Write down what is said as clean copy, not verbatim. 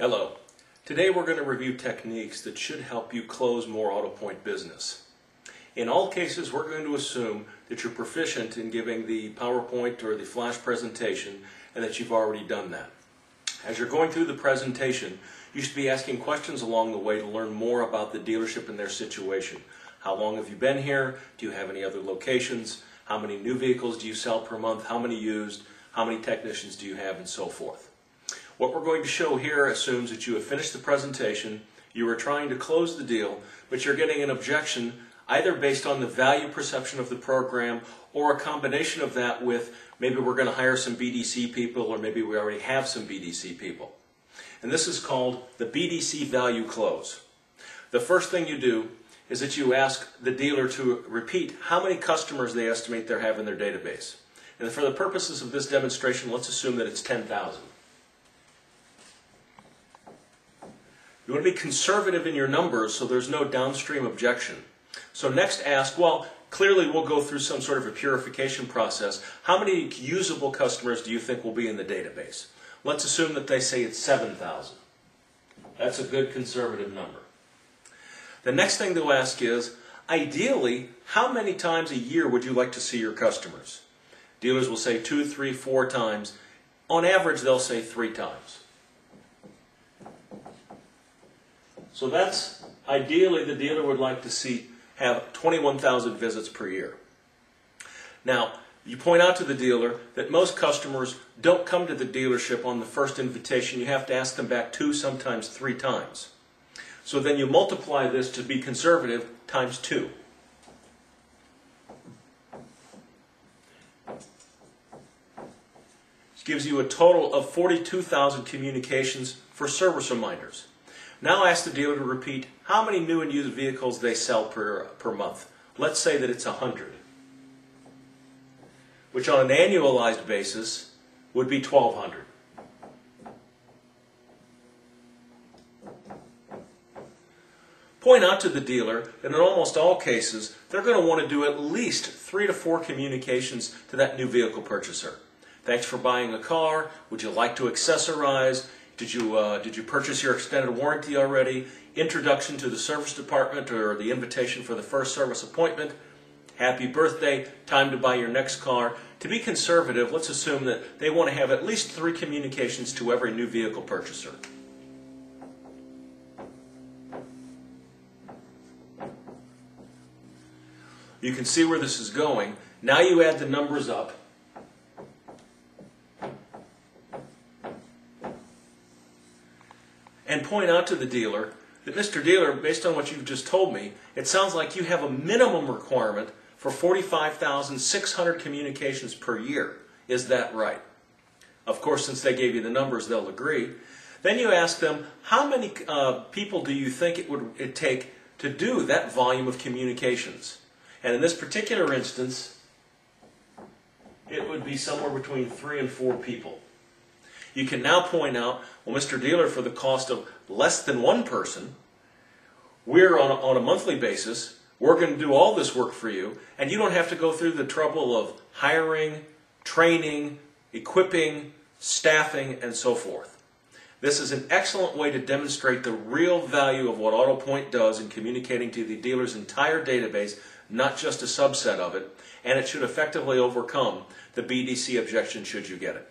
Hello. Today we're going to review techniques that should help you close more AutoPoint business. In all cases, we're going to assume that you're proficient in giving the PowerPoint or the Flash presentation and that you've already done that. As you're going through the presentation, you should be asking questions along the way to learn more about the dealership and their situation. How long have you been here? Do you have any other locations? How many new vehicles do you sell per month? How many used? How many technicians do you have? And so forth. What we're going to show here assumes that you have finished the presentation, you were trying to close the deal, but you're getting an objection either based on the value perception of the program or a combination of that with maybe we're going to hire some BDC people or maybe we already have some BDC people. And this is called the BDC value close. The first thing you do is that you ask the dealer to repeat how many customers they estimate they have in their database. And for the purposes of this demonstration, let's assume that it's 10,000. You want to be conservative in your numbers so there's no downstream objection. So next ask, well, clearly we'll go through some sort of a purification process. How many usable customers do you think will be in the database? Let's assume that they say it's 7,000. That's a good conservative number. The next thing to ask is, ideally, how many times a year would you like to see your customers? Dealers will say 2, 3, 4 times. On average, they'll say 3 times. So that's ideally the dealer would like to have 21,000 visits per year. Now, you point out to the dealer that most customers don't come to the dealership on the first invitation. You have to ask them back 2, sometimes 3 times. So then you multiply this to be conservative times 2. This gives you a total of 42,000 communications for service reminders. Now ask the dealer to repeat how many new and used vehicles they sell per month. Let's say that it's 100, which on an annualized basis would be 1,200. Point out to the dealer that in almost all cases, they're going to want to do at least 3 to 4 communications to that new vehicle purchaser. Thanks for buying a car. Would you like to accessorize? Did you purchase your extended warranty already? Introduction to the service department or the invitation for the first service appointment? Happy birthday, time to buy your next car. To be conservative, let's assume that they want to have at least 3 communications to every new vehicle purchaser. You can see where this is going. Now you add the numbers up. And point out to the dealer that, Mr. Dealer, based on what you've just told me, it sounds like you have a minimum requirement for 45,600 communications per year. Is that right? Of course, since they gave you the numbers, they'll agree. Then you ask them, how many people do you think it would take to do that volume of communications? And in this particular instance, it would be somewhere between 3 and 4 people. You can now point out, well, Mr. Dealer, for the cost of less than 1 person, we're on a monthly basis, we're going to do all this work for you, and you don't have to go through the trouble of hiring, training, equipping, staffing, and so forth. This is an excellent way to demonstrate the real value of what AutoPoint does in communicating to the dealer's entire database, not just a subset of it, and it should effectively overcome the BDC objection should you get it.